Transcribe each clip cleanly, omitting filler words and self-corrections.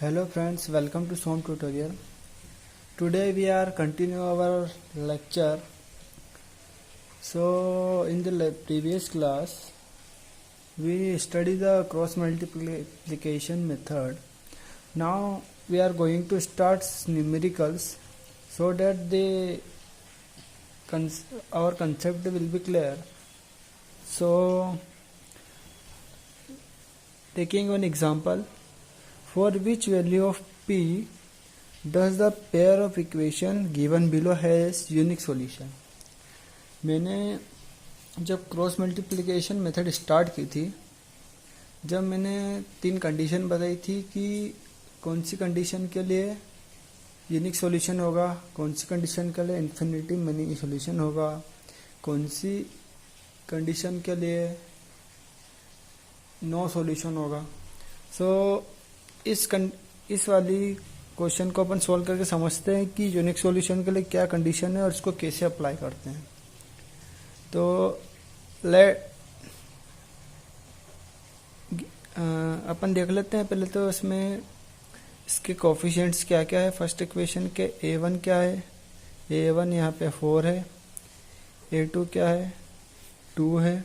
Hello friends, welcome to Som tutorial. Today we are continue our lecture. So in the previous class we study the cross multiplication method. Now we are going to start numericals so that our concept will be clear. So taking one example, for which value of p does the pair of equation given below has unique solution. मैंने जब cross multiplication method start की थी, जब मैंने 3 condition बताई थी कि कौन सी कंडीशन के लिए यूनिक सॉल्यूशन होगा, कौन सी कंडीशन के लिए इन्फिनिटी मनी सॉल्यूशन होगा, कौन सी कंडीशन के लिए नो सॉल्यूशन होगा. सो इस वाली क्वेश्चन को अपन सॉल्व करके समझते हैं कि यूनिक सॉल्यूशन के लिए क्या कंडीशन है और इसको कैसे अप्लाई करते हैं. तो अपन देख लेते हैं पहले तो इसमें इसके कोफिशिएंट्स क्या क्या है. फर्स्ट इक्वेशन के a1 क्या है, a1 यहाँ पे 4 है, a2 क्या है 2 है,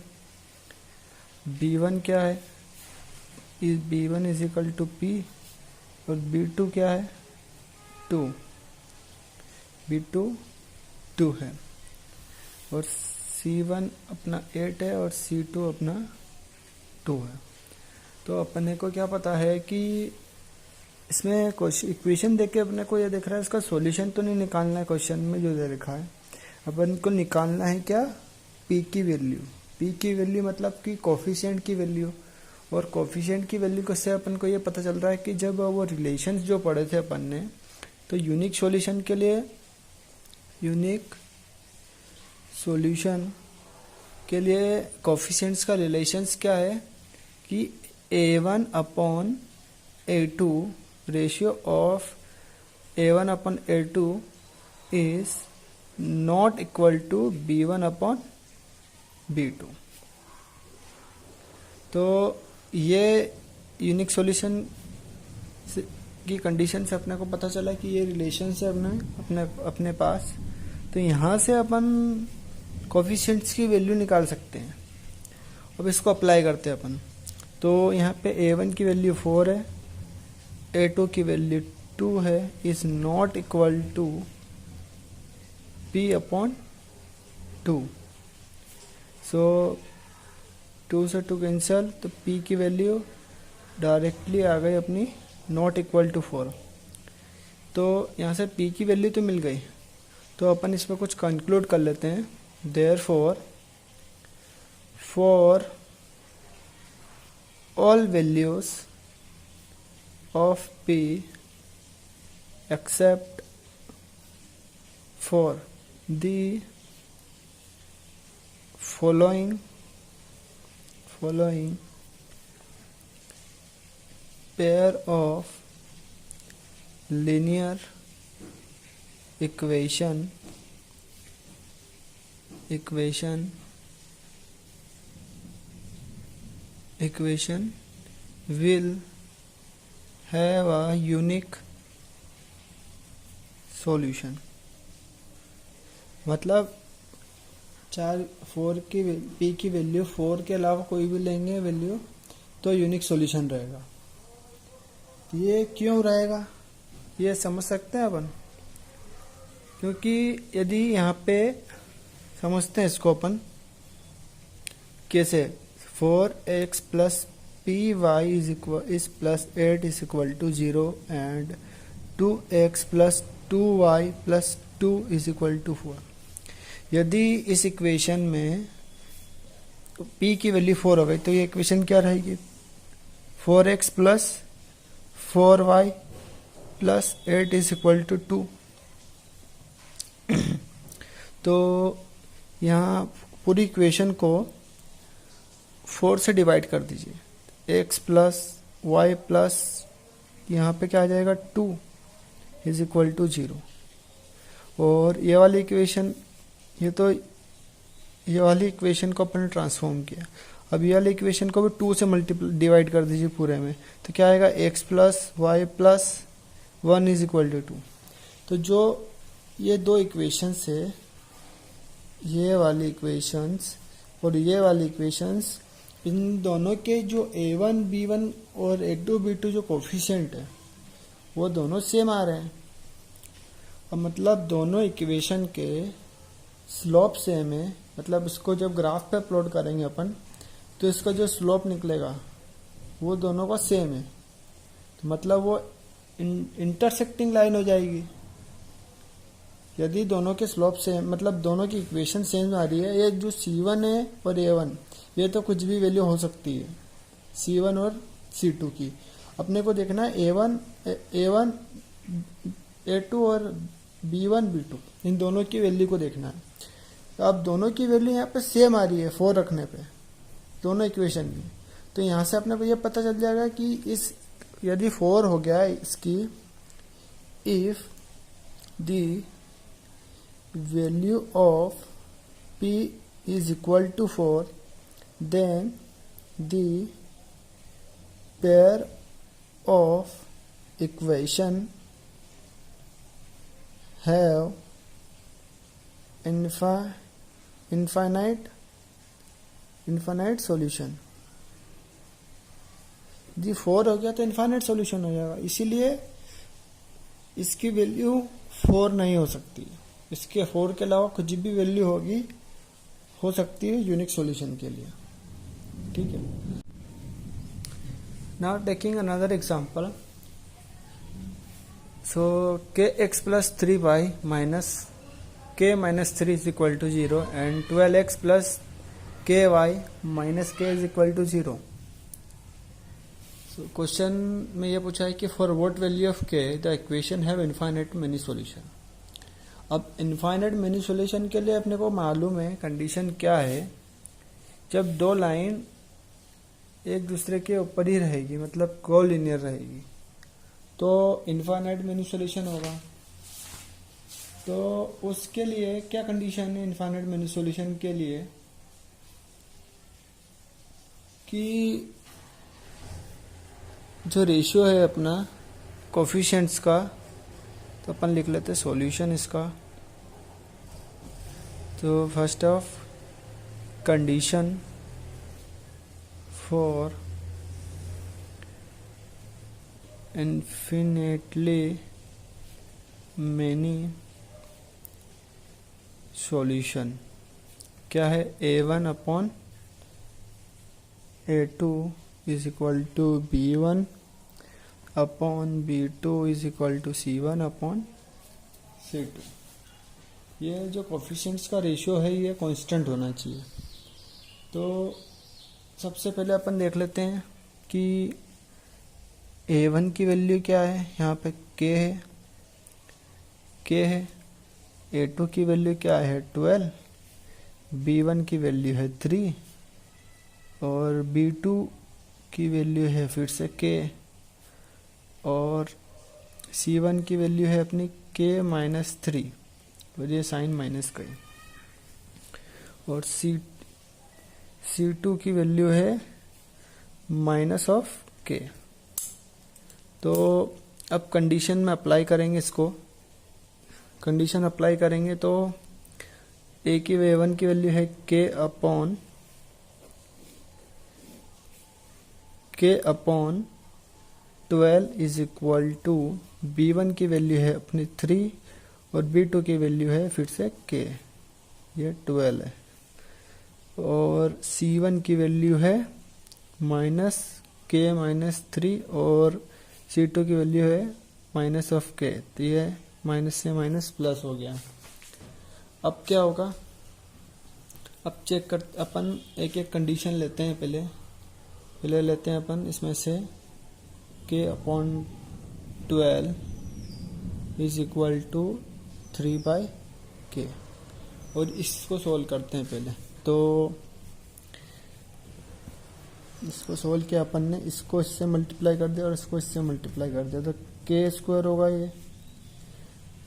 b1 क्या है, b1 is equal to p और b2 क्या है 2, b2 2 है और c1 अपना 8 है और c2 अपना 2 है. तो अपने को क्या पता है कि इसमें इक्वेशन देख के अपने को ये दिख रहा है इसका सॉल्यूशन तो नहीं निकालना है. क्वेश्चन में जो दे रखा है अपन को निकालना है क्या, p की वैल्यू. p की वैल्यू मतलब कि कोफिशिएंट की वैल्यू. और कोफिशिएंट की वैल्यू को से अपन को ये पता चल रहा है कि जब वो रिलेशंस जो पढ़े थे अपन ने, तो यूनिक सॉल्यूशन के लिए कोफिशिएंट्स का रिलेशंस क्या है कि a1 upon a2 ratio of a1 upon a2 is not equal to b1 upon b2. तो ये यूनिक सॉल्यूशन की कंडीशन से अपने को पता चला कि ये रिलेशन से अपने पास. तो यहाँ से अपन कोफिशिएंट्स की वैल्यू निकाल सकते हैं. अब इसको अप्लाई करते हैं अपन. तो यहाँ पे a1 की वैल्यू 4 है, a2 की वैल्यू 2 है, is not equal to p upon 2. So 2 से 2 कैंसल, तो p की वैल्यू डायरेक्टली आ गई अपनी नॉट इक्वल टू 4. तो यहाँ से p की वैल्यू तो मिल गई. तो अपन इसमें कुछ कंक्लूड कर लेते हैं. Therefore for all values of p except for the following pair of linear equation will have a unique solution. मतलब 4 की p की वैल्यू 4 के अलावा कोई भी लेंगे वैल्यू तो यूनिक सॉल्यूशन रहेगा. ये क्यों रहेगा ये समझ सकते हैं अपन, क्योंकि यदि यहाँ पे समझते हैं इसको अपन कैसे. 4x plus p y is plus 8 is equal to 0 and 2x plus 2y plus 2 is equal to 4. यदि इस इक्वेशन में p की वैल्यू 4 हो गई तो ये इक्वेशन क्या रहेगी, 4x plus 4y plus 8 is equal to 2. तो यहाँ पूरी इक्वेशन को 4 से डिवाइड कर दीजिए. x प्लस वाई प्लस यहाँ पे क्या आ जाएगा 2 इज इक्वल टू 0. और ये वाली इक्वेशन को अपन ने ट्रांसफॉर्म किया. अब ये वाली इक्वेशन को भी 2 से मल्टीप्लाई डिवाइड कर दीजिए पूरे में, तो क्या आएगा x plus y plus 1 is equal to 2। तो जो ये दो इक्वेशंस है, ये वाली इक्वेशंस और ये वाली इक्वेशंस, इन दोनों के जो a1 b1 और a2 b2 जो कोफिशिएंट है वो दोनों सेम आ रहे हैं। अब मतलब दोनों इक्वेशन के स्लोप सेम है, मतलब इसको जब ग्राफ पे प्लॉट करेंगे अपन तो इसका जो स्लोप निकलेगा वो दोनों का सेम है, तो मतलब वो इंटरसेक्टिंग लाइन हो जाएगी। यदि दोनों के स्लोप सेम, मतलब दोनों की इक्वेशन सेम आ रही है, ये जो C1 है और A1 ये तो कुछ भी वैल्यू हो सकती है C1 और C2 की। अपने को देखना है A1 A2 और B1 B2 इन दोनों की वैल्यू को देखना है। तो अब दोनों की वैल्यू यहाँ पे सेम आ रही है 4 रखने पे, दोनों इक्वेशन की। तो यहाँ से अपने को ये पता चल जाएगा कि इस यदि 4 हो गया इसकी, if the value of P is equal to 4, then the pair of equation have infinite solution। जी 4 हो गया तो इनफाइनाइट सॉल्यूशन हो जाएगा, इसीलिए इसकी वैल्यू 4 नहीं हो सकती। इसके 4 के अलावा कुछ भी वैल्यू होगी हो सकती है यूनिक सॉल्यूशन के लिए। ठीक है। Now taking another example, so kx plus 3y minus k minus 3 is equal to 0 and 12x plus ky minus k is equal to 0। Question में यह पूछा है कि for what value of k the equation have infinite many solution. अब infinite many solution के लिए अपने को मालूम है कंडीशन क्या है, जब दो लाइन एक दूसरे के ऊपर ही रहेगी, मतलब कोलिनियर रहेगी, तो इनफाइनाइट मेनी सॉल्यूशन होगा। तो उसके लिए क्या कंडीशन है इनफाइनाइट मेनी सॉल्यूशन के लिए, कि जो रेशियो है अपना कोफिशिएंट्स का, तो अपन लिख लेते हैं सॉल्यूशन इसका। तो first of condition for infinitely many solution क्या है, A1 upon A2 is equal to B1 upon B2 is equal to C1 upon C2। ये जो कोफिशिएंट्स का रेशियो है ये कांस्टेंट होना चाहिए। तो सबसे पहले अपन देख लेते हैं कि A1 की वैल्यू क्या है, यहाँ पे k है, A2 की वैल्यू क्या है 12, B1 की वैल्यू है 3 और B2 की वैल्यू है फिर से k और C1 की वैल्यू है अपनी k माइनस 3 और ये साइन माइनस का और C2 की वैल्यू है माइनस ऑफ k। तो अब कंडीशन में अप्लाई करेंगे इसको, कंडीशन अप्लाई करेंगे तो A की A1 की वैल्यू है k upon 12 is equal to B1 की वैल्यू है अपनी 3 और B2 की वैल्यू है फिर से k, ये 12 है और C1 की वैल्यू है माइनस k माइनस 3 और C2 की वैल्यू है माइनस ऑफ k, तो ये माइनस से माइनस प्लस हो गया। अब क्या होगा, अब चेक कर, अपन एक एक कंडीशन लेते हैं। पहले लेते हैं अपन इसमें से k upon 12 is equal to 3/k और इसको सोल्व करते हैं पहले। तो इसको सोल्व किया अपन ने, इसको इससे मल्टीप्लाई कर दिया और इसको इससे मल्टीप्लाई कर दिया, तो k स्क्वायर होगा ये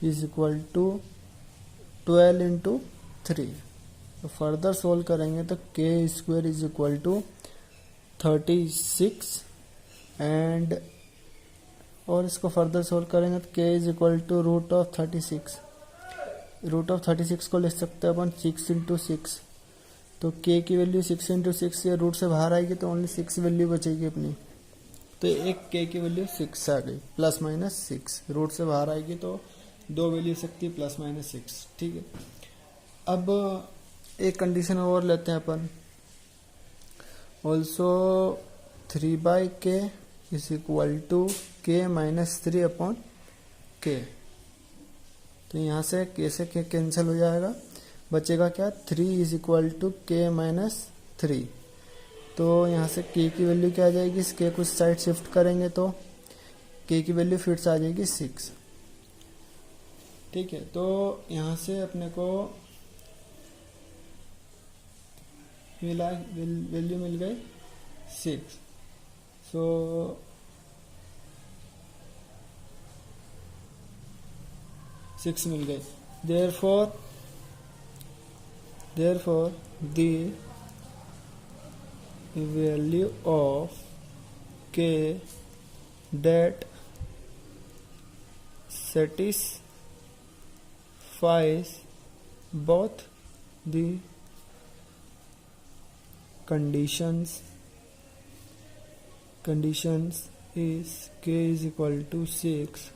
इज इक्वल टू 12 इंटू 3 तो फर्दर सोल्व करेंगे तो k square is equal to 36 and और इसको फर्दर सोल्व करेंगे तो k is equal to root of 36। Root of 36 को लिख सकते हैं अपन 6 इंटू 6। तो के की वैल्यू 6 इंटू 6 या रूट से बाहर आएगी तो ओनली 6 वैल्यू बचेगी अपनी। तो एक के की वैल्यू 6 आ गई, प्लस माइनस 6। रूट से बाहर आएगी तो 2 वैल्यू सकती है प्लस माइनस 6। ठीक है, अब एक कंडीशन और लेते हैं अपन। Also 3/k is equal to k minus 3 upon k। तो यहाँ से k से k कैंसिल हो जाएगा, बचेगा क्या 3 is equal to k minus 3। तो यहाँ से k की वैल्यू क्या आ जाएगी, इस k कुछ साइड शिफ्ट करेंगे तो k की वैल्यू फिर से आ जाएगी 6। ठीक है, तो यहाँ से अपने को मिला वैल्यू मिल गई 6। सो सिक्स मिल गई। Therefore the value of k that satisfies both the conditions is k is equal to 6.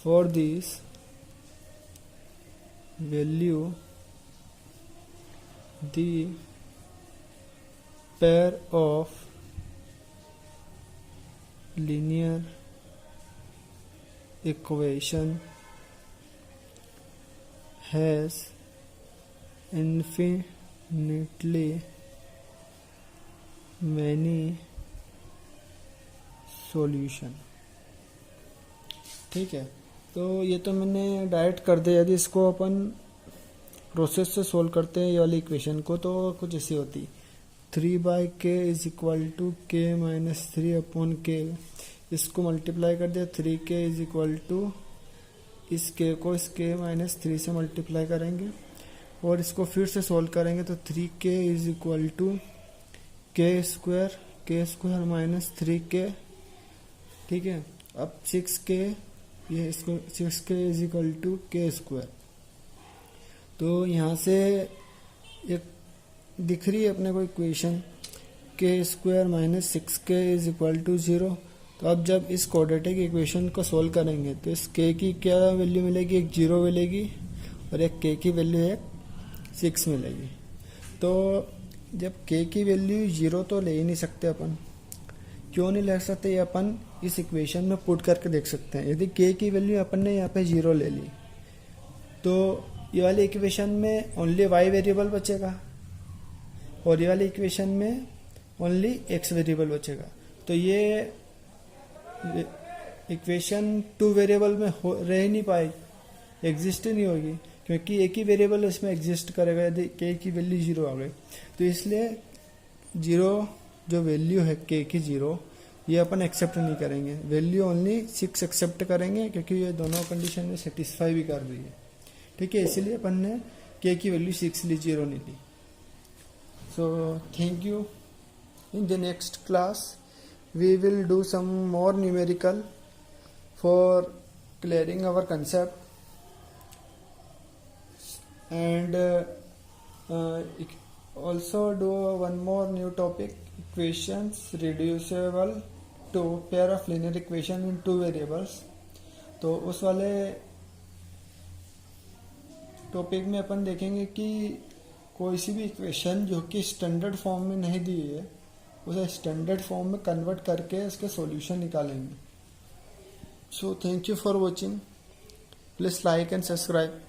For this value the pair of linear equation has infinitely many solution। ठीक है, तो ये तो मैंने डायरेक्ट कर दिया। यदि इसको अपन प्रोसेस से सोल्व करते हैं ये वाली इक्वेशन को तो कुछ ऐसी होती 3/k is equal to k minus 3 upon k। इसको मल्टीप्लाई कर दिया 3k इज इक्वल टू इस k को इस k माइनस 3 से मल्टीप्लाई करेंगे और इसको फिर से सोल्व करेंगे तो 3k is equal to k square minus 3k। ठीक है, अब 6k ये इसको 6k is equal to k square. तो यहाँ से एक दिख रही है अपने को equation k square minus 6k is equal to 0। तो अब जब इस क्वाड्रेटिक इक्वेशन को सोल्व करेंगे तो इस k की क्या वैल्यू मिलेगी, एक 0 मिलेगी और एक k की वैल्यू एक 6 मिलेगी। तो जब k की वैल्यू 0 तो ले ही नहीं सकते अपन। क्यों नहीं ले सकते, ये अपन इस इक्वेशन में पुट करके देख सकते हैं। यदि k की वैल्यू अपन ने यहाँ पे 0 ले ली तो ये वाली इक्वेशन में ओनली y वेरिएबल बचेगा और ये वाली इक्वेशन में ओनली x वेरिएबल बचेगा। तो ये इक्वेशन 2 वेरिएबल में रह नहीं पाएगी, एग्जिस्ट नहीं होगी, क्योंकि एक ही वेरिएबल इसमें एग्जिस्ट करेगा यदि k की वैल्यू 0 आ गई। तो इसलिए 0 जो वैल्यू है k की 0 ये अपन एक्सेप्ट नहीं करेंगे, वैल्यू ओनली 6 एक्सेप्ट करेंगे क्योंकि ये दोनों कंडीशन में सेटिस्फाई भी कर रही है। ठीक है, इसीलिए अपन ने k की वैल्यू 6 ली, 0 नहीं ली। So thank you. In the next class we will do some more numerical for clearing our concept and also do one more new topic, equations reducible to pair of linear equation in 2 variables। तो उस वाले topic में अपन देखेंगे कि कोई सी भी equation जो कि स्टैंडर्ड फॉर्म में नहीं दी है उसे स्टैंडर्ड फॉर्म में कन्वर्ट करके इसके सॉल्यूशन निकालेंगे। So thank you for watching, please like and subscribe.